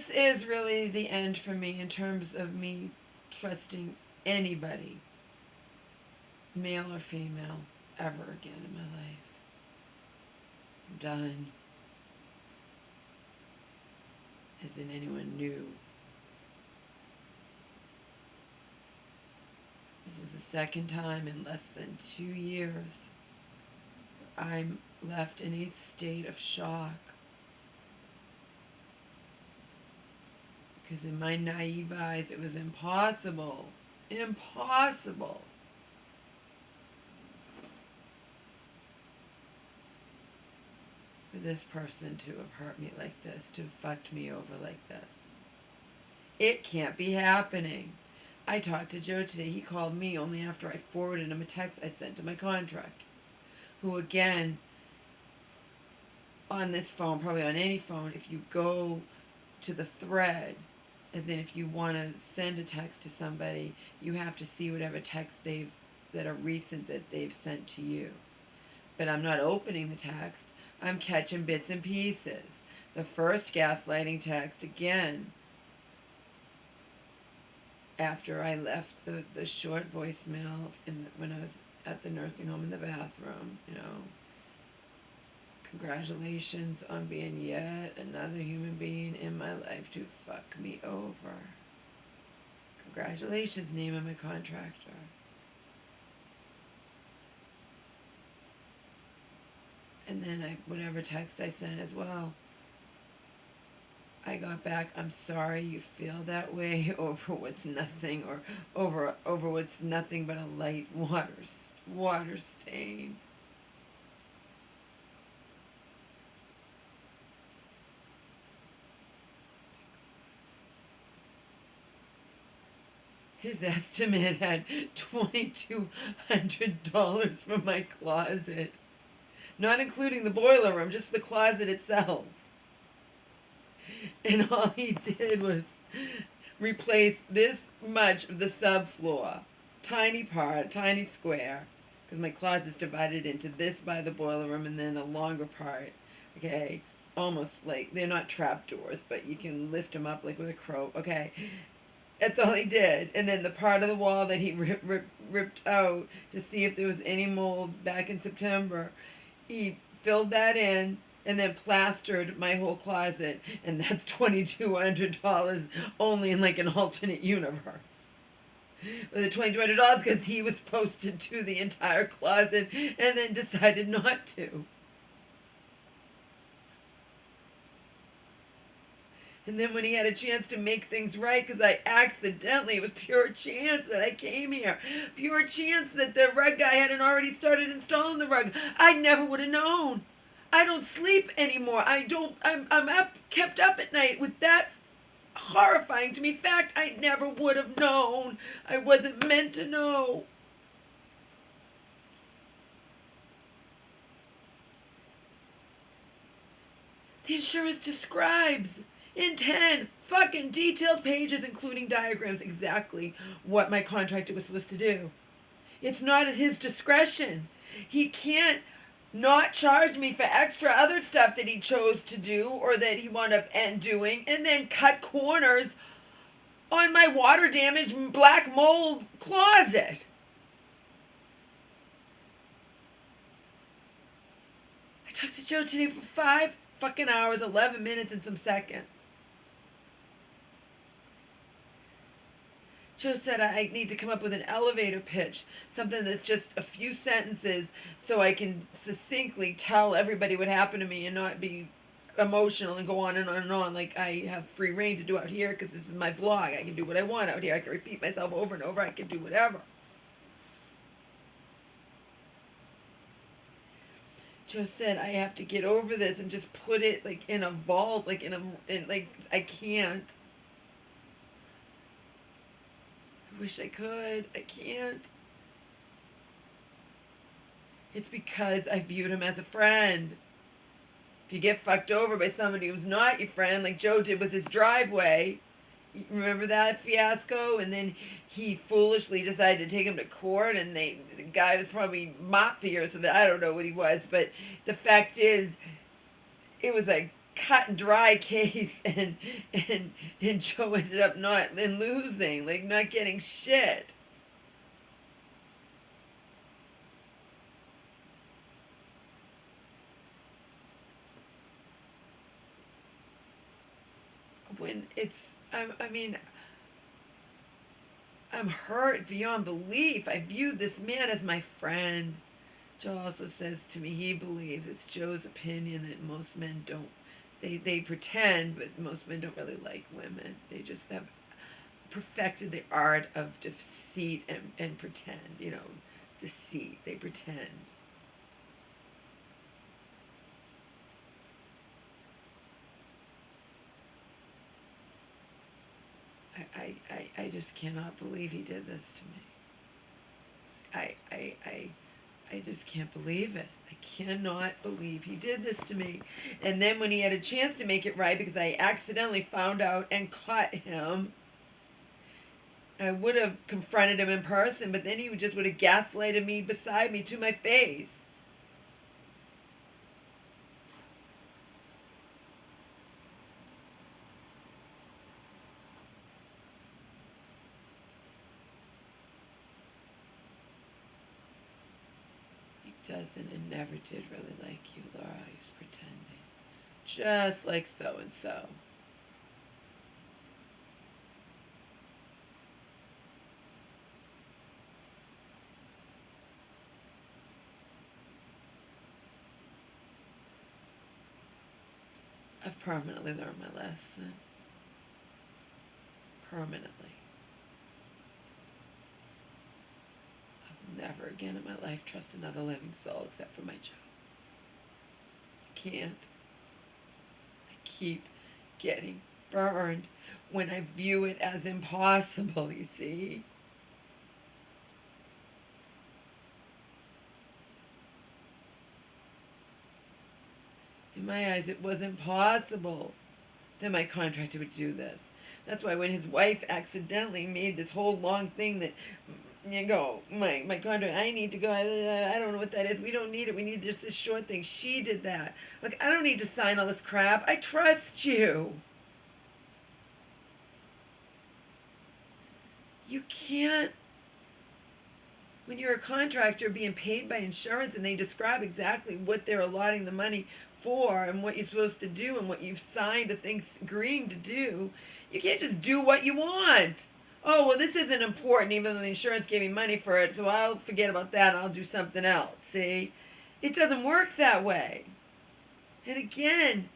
this is really the end for me in terms of me trusting anybody, male or female, ever again in my life. I'm done. As in anyone new. This is the second time in less than 2 years I'm left in a state of shock. Because in my naive eyes, it was impossible for this person to have hurt me like this, to have fucked me over like this. It can't be happening. I talked to Joe today. He called me only after I forwarded him a text I'd sent to my contractor, who again, on this phone, probably on any phone, if you go to the thread, as in if you want to send a text to somebody, you have to see whatever text that are recent that they've sent to you. But I'm not opening the text. I'm catching bits and pieces. The first gaslighting text, again, after I left the short voicemail when I was at the nursing home in the bathroom, congratulations on being yet another human being in my life to fuck me over. Congratulations, name of my contractor. And then whatever text I sent as well, I got back, I'm sorry you feel that way over what's nothing, or over what's nothing but a light water stain. His estimate had $2,200 for my closet. Not including the boiler room, just the closet itself. And all he did was replace this much of the subfloor. Tiny part, tiny square. Because my closet's divided into this by the boiler room and then a longer part. Okay? Almost like, they're not trap doors, but you can lift them up like with a crow. Okay? That's all he did. And then the part of the wall that he ripped out to see if there was any mold back in September, he filled that in and then plastered my whole closet. And that's $2,200 only in like an alternate universe. With the $2,200 because he was supposed to do the entire closet and then decided not to. And then when he had a chance to make things right, because I accidentally, it was pure chance that I came here. Pure chance that the rug guy hadn't already started installing the rug. I never would have known. I don't sleep anymore. I'm kept up at night with that horrifying to me fact. I never would have known. I wasn't meant to know. The insurance describes in 10 fucking detailed pages, including diagrams, exactly what my contractor was supposed to do. It's not at his discretion. He can't not charge me for extra other stuff that he chose to do or that he wound up doing, and then cut corners on my water damaged black mold closet. I talked to Joe today for 5 fucking hours, 11 minutes and some seconds. Joe said I need to come up with an elevator pitch, something that's just a few sentences so I can succinctly tell everybody what happened to me and not be emotional and go on and on and on like I have free reign to do out here because this is my vlog. I can do what I want out here. I can repeat myself over and over. I can do whatever. Joe said I have to get over this and just put it like in a vault, like I can't. I wish I could. I can't. It's because I viewed him as a friend. If you get fucked over by somebody who's not your friend, like Joe did with his driveway, remember that fiasco? And then he foolishly decided to take him to court, and the guy was probably mafia or something. I don't know what he was, but the fact is, it was like cut and dry case, and Joe ended up not and losing, like not getting shit. When I mean, I'm hurt beyond belief. I viewed this man as my friend. Joe also says to me he believes it's Joe's opinion that most men don't. They pretend, but most men don't really like women. They just have perfected the art of deceit and pretend. Deceit. They pretend. I just cannot believe he did this to me. I, I, I, I just can't believe it. I cannot believe he did this to me. And then when he had a chance to make it right, because I accidentally found out and caught him, I would have confronted him in person, but then he just would have gaslighted me beside me to my face. He doesn't and never did really like you, Laura. He's pretending. Just like so and so. I've permanently learned my lesson. Permanently. I will never again in my life trust another living soul except for my job. I can't. I keep getting burned when I view it as impossible, you see. In my eyes, it wasn't possible that my contractor would do this. That's why when his wife accidentally made this whole long thing that, my contract, I need to go, I don't know what that is. We don't need it. We need just this short thing. She did that. Like, I don't need to sign all this crap. I trust you. You can't, when you're a contractor being paid by insurance and they describe exactly what they're allotting the money for and what you're supposed to do and what you've signed a thing agreeing to do, you can't just do what you want. Oh, well, this isn't important even though the insurance gave me money for it, so I'll forget about that and I'll do something else. See? It doesn't work that way. And again,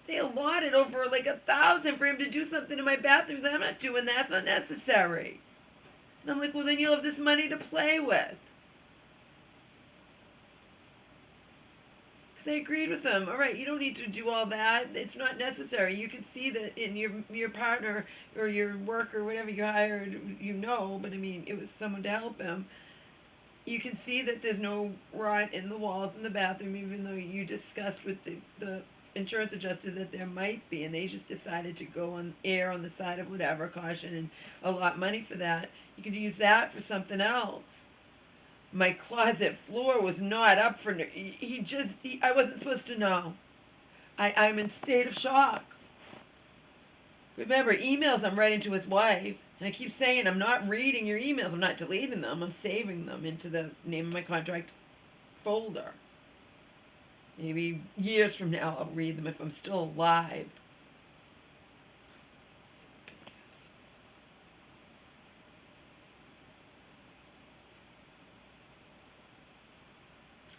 they allotted over like 1,000 for him to do something in my bathroom. I'm not doing that. It's not necessary. And I'm like, well, then you'll have this money to play with. Because I agreed with them. All right, you don't need to do all that. It's not necessary. You can see that in your partner or your worker, whatever you hired, but I mean, it was someone to help him. You can see that there's no rot in the walls in the bathroom, even though you discussed with the insurance adjuster that there might be, and they just decided to go on air on the side of whatever caution and allot money for that. You could use that for something else. My closet floor was not up for. I wasn't supposed to know. I'm in state of shock. Remember, emails I'm writing to his wife, and I keep saying I'm not reading your emails. I'm not deleting them. I'm saving them into the name of my contract folder. Maybe years from now I'll read them if I'm still alive.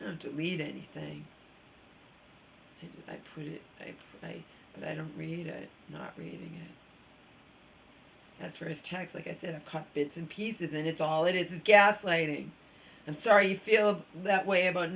I don't delete anything. I put it, but I don't read it. Not reading it. As for his text, like I said, I've caught bits and pieces, and it's all it is gaslighting. I'm sorry you feel that way about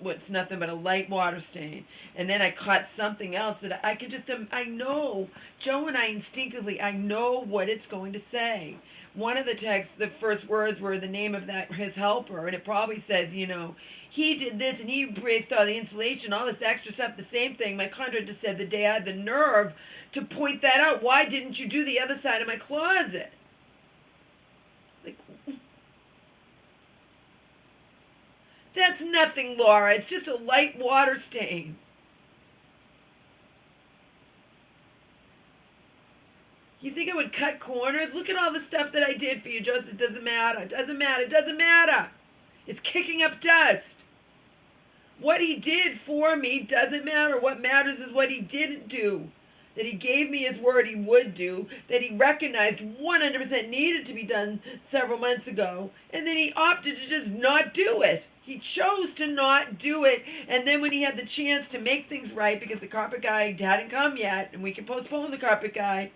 what's nothing but a light water stain. And then I caught something else that I could just, I know, Joe and I instinctively, I know what it's going to say. One of the texts, the first words were the name of his helper, and it probably says, he did this and he embraced all the insulation, all this extra stuff, the same thing. My contractor said the day I had the nerve to point that out. Why didn't you do the other side of my closet? Like, that's nothing, Laura. It's just a light water stain. You think I would cut corners? Look at all the stuff that I did for you, Joseph. It doesn't matter. It doesn't matter. It doesn't matter. It's kicking up dust. What he did for me doesn't matter. What matters is what he didn't do. That he gave me his word he would do, that he recognized 100% needed to be done several months ago, and then he opted to just not do it. He chose to not do it, and then when he had the chance to make things right, because the carpet guy hadn't come yet, and we could postpone the carpet guy,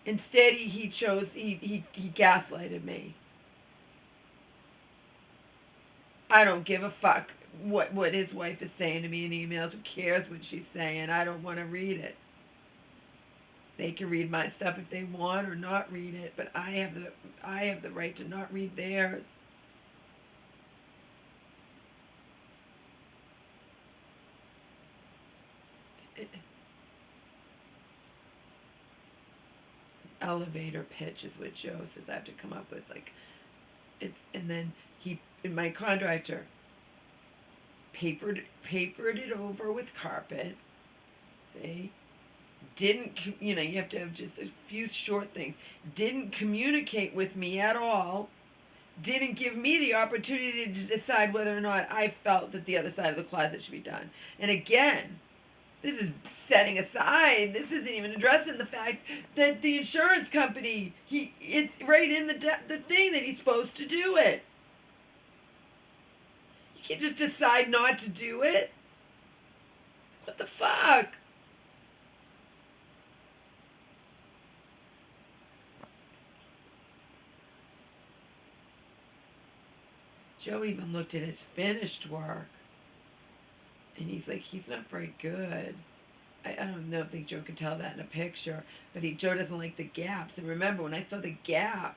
instead he gaslighted me. I don't give a fuck what his wife is saying to me in emails. Who cares what she's saying? I don't want to read it. They can read my stuff if they want or not read it, but I have the right to not read theirs. Elevator pitch is what Joe says I have to come up with. Like, it's, and then my contractor papered it over with carpet. They didn't, you have to have just a few short things. Didn't communicate with me at all. Didn't give me the opportunity to decide whether or not I felt that the other side of the closet should be done. And again, this is setting aside, this isn't even addressing the fact that the insurance company, it's right in the thing that he's supposed to do it. You can't just decide not to do it. What the fuck? Joe even looked at his finished work, and he's like, he's not very good. I don't think Joe could tell that in a picture, but Joe doesn't like the gaps. And remember, when I saw the gap,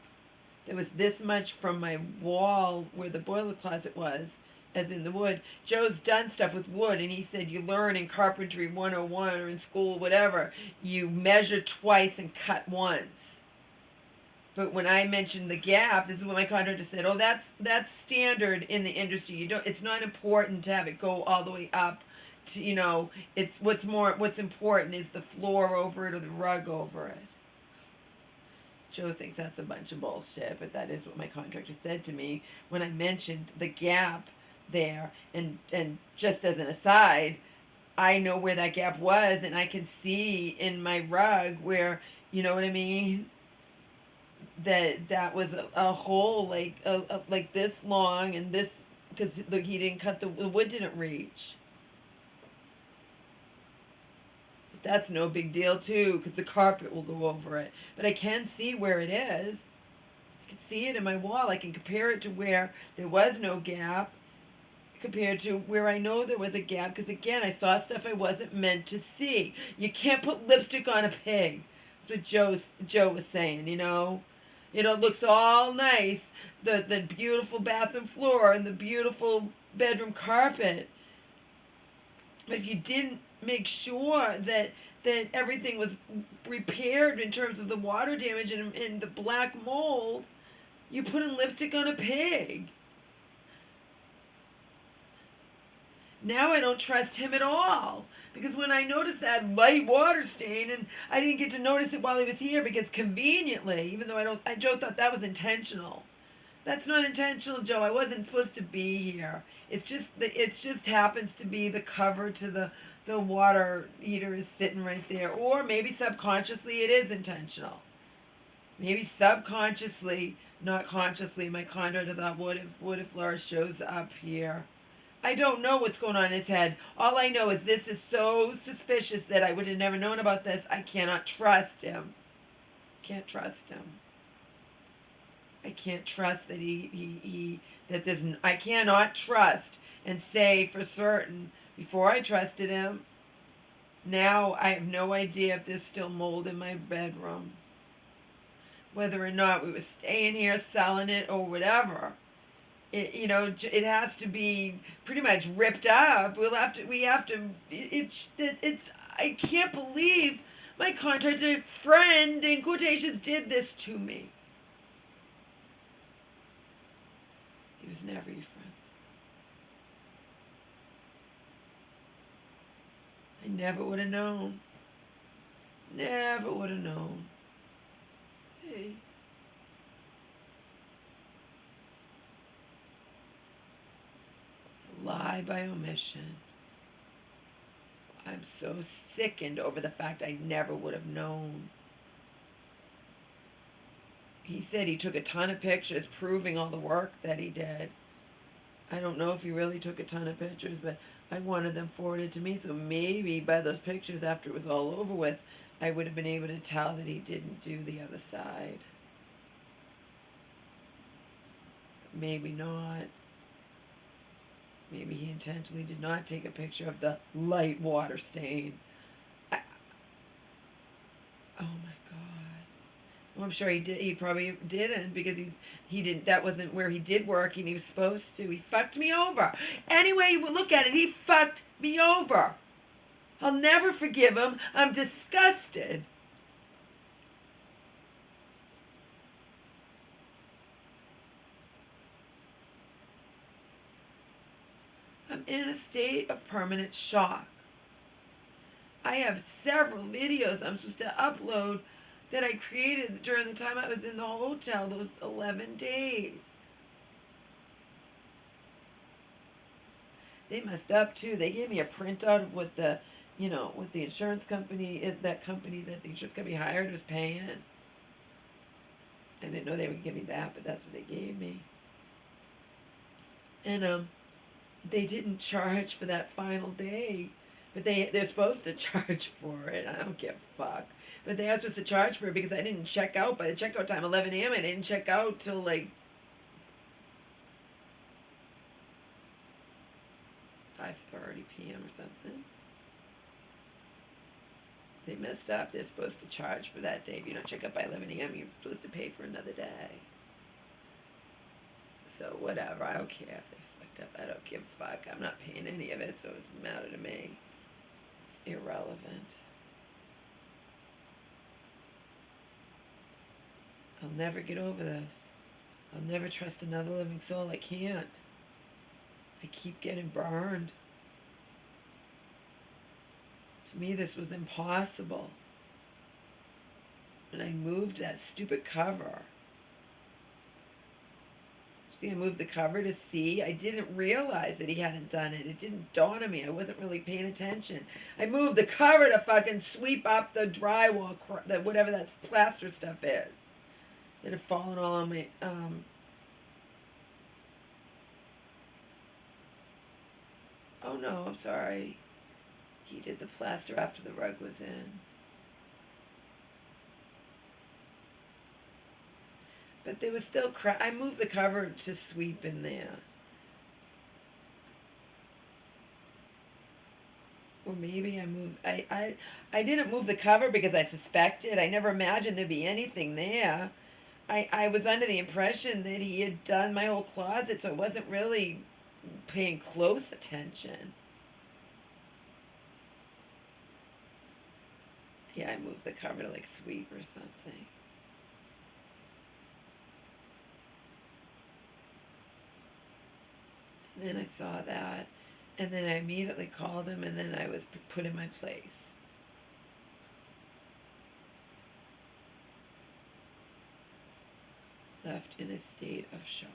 there was this much from my wall where the boiler closet was, as in the wood. Joe's done stuff with wood, and he said you learn in Carpentry 101 or in school, whatever, you measure twice and cut once. But when I mentioned the gap, this is what my contractor said. Oh, that's standard in the industry. It's not important to have it go all the way up to, it's what's important is the floor over it or the rug over it. Joe thinks that's a bunch of bullshit, but that is what my contractor said to me when I mentioned the gap there. And just as an aside, I know where that gap was, and I can see in my rug where, you know what I mean? That was a hole like this long, and this, because he didn't cut the wood didn't reach. But that's no big deal too, because the carpet will go over it. But I can see where it is. I can see it in my wall. I can compare it to where there was no gap compared to where I know there was a gap, because again, I saw stuff I wasn't meant to see. You can't put lipstick on a pig. That's what Joe was saying, It looks all nice, the beautiful bathroom floor and the beautiful bedroom carpet. But if you didn't make sure that everything was repaired in terms of the water damage and the black mold, you put in lipstick on a pig. Now I don't trust him at all. Because when I noticed that light water stain, and I didn't get to notice it while he was here because conveniently, even though Joe thought that was intentional. That's not intentional, Joe. I wasn't supposed to be here. It just happens to be the cover to the water heater is sitting right there. Or maybe subconsciously it is intentional. Maybe subconsciously, not consciously, my contractor thought, what if Laura shows up here? I don't know what's going on in his head. All I know is this is so suspicious that I would have never known about this. I cannot trust him. Can't trust him. I can't trust that I cannot trust and say for certain before I trusted him. Now I have no idea if there's still mold in my bedroom. Whether or not we were staying here, selling it, or whatever. It has to be pretty much ripped up. I can't believe my contractor friend, in quotations, did this to me. He was never your friend. I never would have known. Never would have known. dishonesty. To lie by omission. I'm so sickened over the fact I never would have known. He said he took a ton of pictures proving all the work that he did. I don't know if he really took a ton of pictures, but I wanted them forwarded to me, so maybe by those pictures after it was all over with, I would have been able to tell that he didn't do the other side. But maybe not. Maybe he intentionally did not take a picture of the light water stain. Oh my God. Well, I'm sure he did. He probably didn't because he didn't. That wasn't where he did work, and he was supposed to. He fucked me over. Anyway, you look at it, he fucked me over. I'll never forgive him. I'm disgusted. I'm in a state of permanent shock. I have several videos I'm supposed to upload that I created during the time I was in the hotel, those 11 days. They messed up too. They gave me a printout of what the, what the insurance company, that company that the insurance company hired was paying. I didn't know they would give me that, but that's what they gave me. And they didn't charge for that final day. But they're supposed to charge for it. I don't give a fuck. But they are supposed to charge for it because I didn't check out by the checkout time, 11 a.m. I didn't check out till like 5:30 p.m. or something. They messed up. They're supposed to charge for that day. If you don't check out by 11 a.m., you're supposed to pay for another day. So whatever. I don't care if they fucked up. I don't give a fuck. I'm not paying any of it, so it doesn't matter to me. It's irrelevant. I'll never get over this. I'll never trust another living soul. I can't. I keep getting burned. To me, this was impossible. And I moved that stupid cover. I moved the cover to see. I didn't realize that he hadn't done it. It didn't dawn on me. I wasn't really paying attention. I moved the cover to fucking sweep up the drywall, whatever that plaster stuff is. That had fallen all on me. Oh no, I'm sorry. He did the plaster after the rug was in. But there was still crap. I moved the cover to sweep in there. Or maybe I moved. I didn't move the cover because I suspected. I never imagined there'd be anything there. I was under the impression that he had done my whole closet, so I wasn't really paying close attention. Yeah, I moved the cover to like sweep or something. And then I saw that, and then I immediately called him, and then I was put in my place. Left in a state of shock.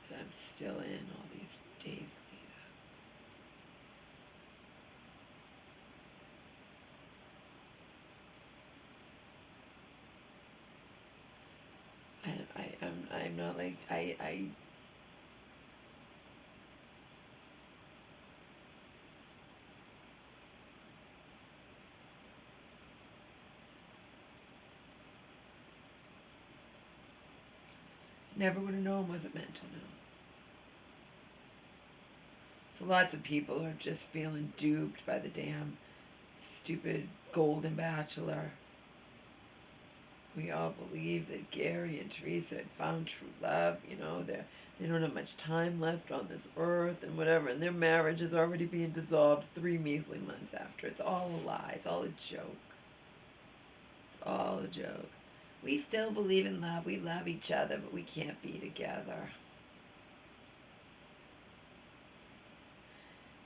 That I'm still in all these days later. I'm not like, I never would have known, wasn't meant to know. So lots of people are just feeling duped by the damn stupid Golden Bachelor. We all believe that Gary and Teresa had found true love. They don't have much time left on this earth and whatever. And their marriage is already being dissolved 3 measly months after. It's all a lie. It's all a joke. It's all a joke. We still believe in love. We love each other, but we can't be together.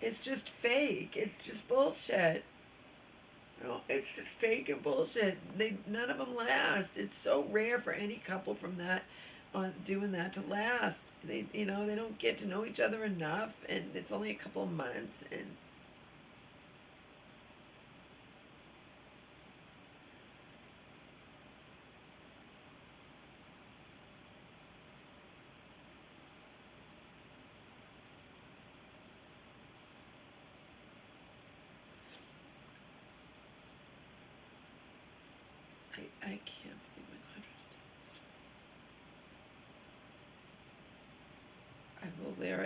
It's just fake. It's just bullshit. You know, it's just fake and bullshit. None of them last. It's so rare for any couple from that on doing that to last. They don't get to know each other enough, and it's only a couple of months, and I can't believe my contract did this. I will there.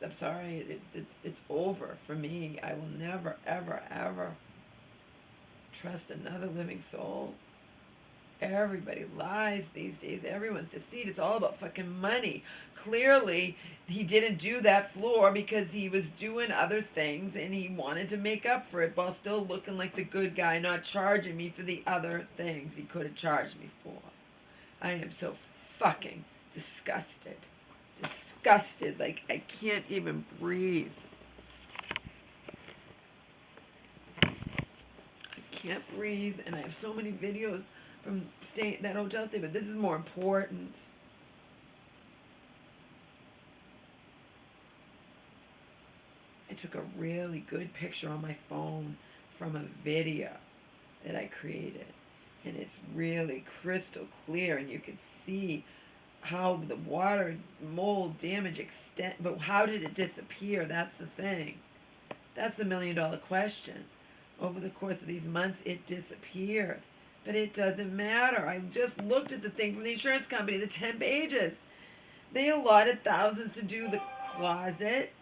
I'm sorry. It's over for me. I will never, ever, ever trust another living soul. Everybody lies these days. Everyone's deceived. It's all about fucking money. Clearly, he didn't do that floor because he was doing other things and he wanted to make up for it while still looking like the good guy, not charging me for the other things he could have charged me for. I am so fucking disgusted. Disgusted. Like, I can't even breathe. I can't breathe, and I have so many videos from that hotel stay, but this is more important. I took a really good picture on my phone from a video that I created, and it's really crystal clear, and you can see how the water mold damage extent, but how did it disappear? That's the thing. That's the $1 million question. Over the course of these months, it disappeared. But it doesn't matter. I just looked at the thing from the insurance company, the 10 pages. They allotted thousands to do the closet.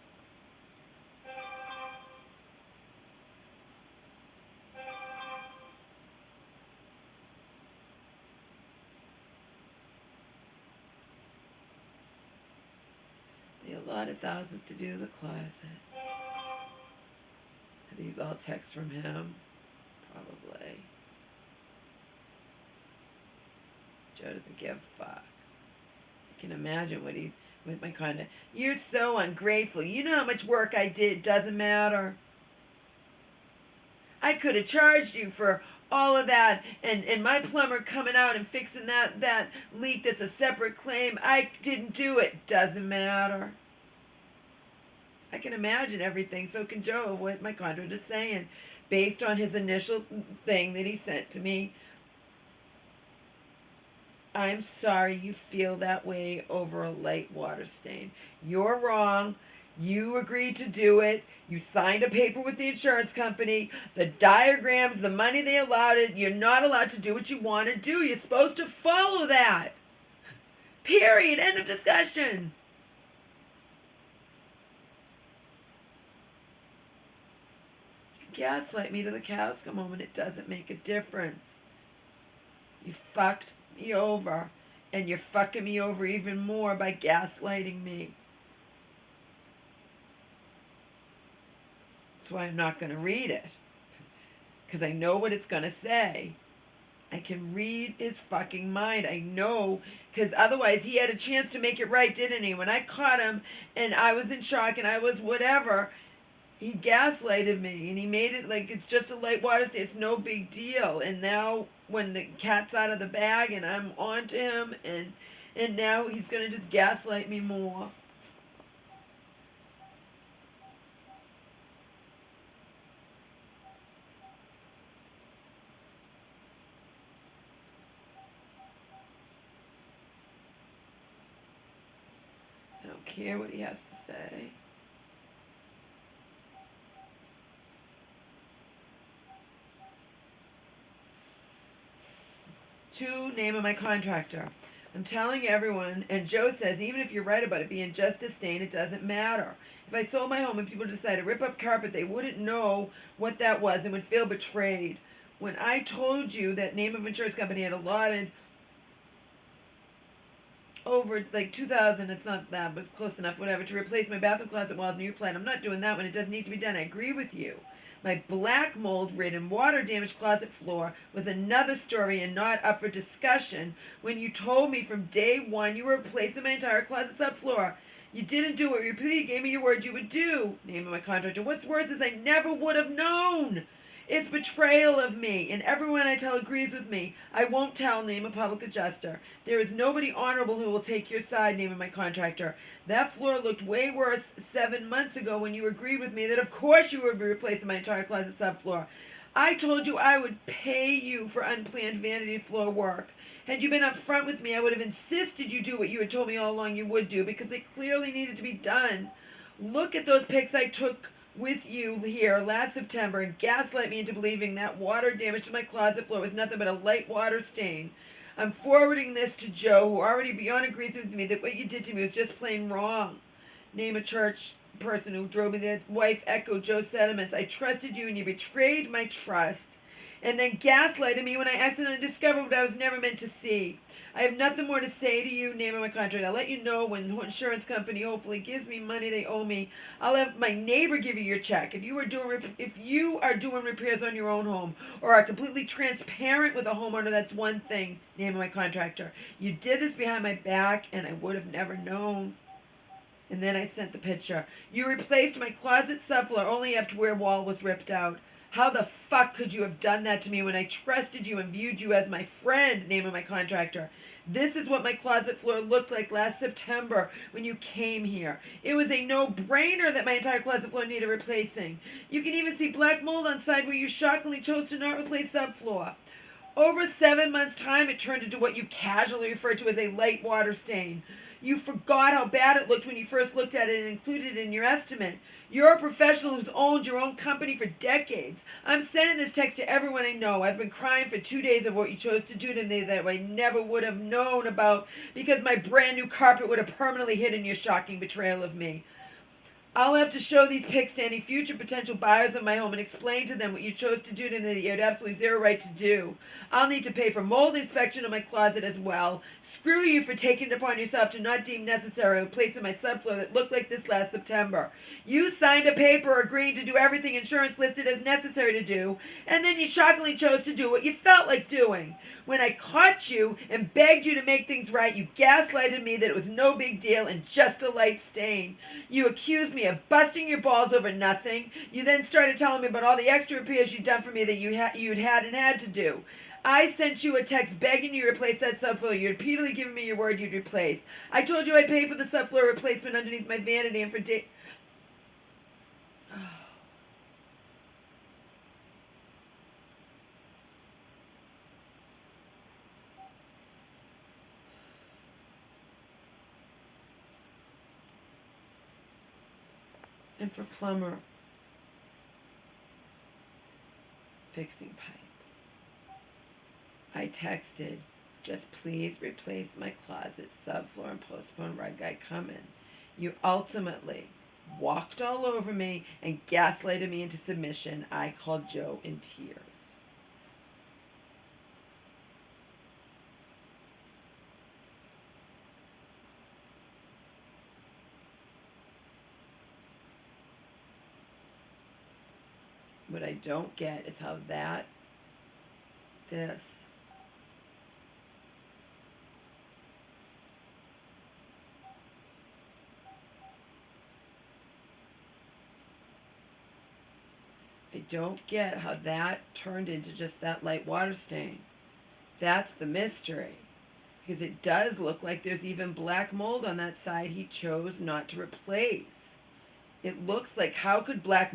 They allotted thousands to do the closet. Are these all texts from him? Probably. Joe doesn't give a fuck. I can imagine what my kind of, you're so ungrateful. You know how much work I did. Doesn't matter. I could have charged you for all of that, and my plumber coming out and fixing that leak that's a separate claim. I didn't do it. Doesn't matter. I can imagine everything. So can Joe, what my contractor is saying. Based on his initial thing that he sent to me, I'm sorry you feel that way over a light water stain. You're wrong. You agreed to do it. You signed a paper with the insurance company. The diagrams, the money they allowed it. You're not allowed to do what you want to do. You're supposed to follow that. Period. End of discussion. You gaslight me to the cows come home and it doesn't make a difference. You fucked me over, and you're fucking me over even more by gaslighting me. That's why I'm not going to read it, because I know what it's going to say. I can read his fucking mind. I know, because otherwise he had a chance to make it right, didn't he? When I caught him and I was in shock and I was whatever, he gaslighted me and he made it like it's just a light water stay. It's no big deal. And now when the cat's out of the bag and I'm on to him, and now he's going to just gaslight me more. I don't care what he has to say. Name of my contractor. I'm telling everyone, and Joe says, even if you're right about it being just a stain, it doesn't matter. If I sold my home and people decided to rip up carpet, they wouldn't know what that was and would feel betrayed. When I told you that name of insurance company had allotted over like 2,000, it's not that, but it's close enough, whatever, to replace my bathroom closet walls and your plan. I'm not doing that when it doesn't need to be done. I agree with you. My black mold ridden, water damaged closet floor was another story and not up for discussion when you told me from day one you were replacing my entire closet subfloor. You didn't do what you repeatedly gave me your word you would do. Name of my contractor. What's worse is I never would have known. It's betrayal of me, and everyone I tell agrees with me. I won't tell. Name a public adjuster. There is nobody honorable who will take your side. Name of my contractor. That floor looked way worse 7 months ago when you agreed with me that of course you would be replacing my entire closet subfloor. I told you I would pay you for unplanned vanity floor work. Had you been upfront with me, I would have insisted you do what you had told me all along you would do, because they clearly needed to be done. Look at those pics I took with you here last September and gaslight me into believing that water damage to my closet floor was nothing but a light water stain. I'm forwarding this to Joe, who already beyond agrees with me that what you did to me was just plain wrong. Name a church person who drove me there. Wife echoed Joe's sentiments. I trusted you and you betrayed my trust, and then gaslighted me when I accidentally discovered what I was never meant to see. I have nothing more to say to you. Name of my contract. I'll let you know when the insurance company hopefully gives me money they owe me. I'll have my neighbor give you your check. If you are doing repairs on your own home or are completely transparent with a homeowner, that's one thing. Name of my contractor. You did this behind my back, and I would have never known. And then I sent the picture. You replaced my closet subfloor only up to where wall was ripped out. How the fuck could you have done that to me when I trusted you and viewed you as my friend? Name of my contractor. This is what my closet floor looked like last September when you came here. It was a no-brainer that my entire closet floor needed replacing. You can even see black mold on side where you shockingly chose to not replace subfloor. Over 7 months' time, it turned into what you casually referred to as a light water stain. You forgot how bad it looked when you first looked at it and included it in your estimate. You're a professional who's owned your own company for decades. I'm sending this text to everyone I know. I've been crying for 2 days of what you chose to do to me that I never would have known about, because my brand new carpet would have permanently hidden your shocking betrayal of me. I'll have to show these pics to any future potential buyers of my home and explain to them what you chose to do to me that you had absolutely zero right to do. I'll need to pay for mold inspection of my closet as well. Screw you for taking it upon yourself to not deem necessary a place in my subfloor that looked like this last September. You signed a paper agreeing to do everything insurance listed as necessary to do, and then you shockingly chose to do what you felt like doing. When I caught you and begged you to make things right, you gaslighted me that it was no big deal and just a light stain. You accused me of busting your balls over nothing. You then started telling me about all the extra repairs you'd done for me that you'd had to do. I sent you a text begging you to replace that subfloor you'd repeatedly given me your word you'd replace. I told you I'd pay for the subfloor replacement underneath my vanity and for and for plumber fixing pipe. I texted, just please replace my closet subfloor and postpone rug guy coming. You ultimately walked all over me and gaslighted me into submission. I called Joe in tears. What I don't get is how this, I don't get how that turned into just that light water stain. That's the mystery. Because it does look like there's even black mold on that side he chose not to replace. It looks like, how could black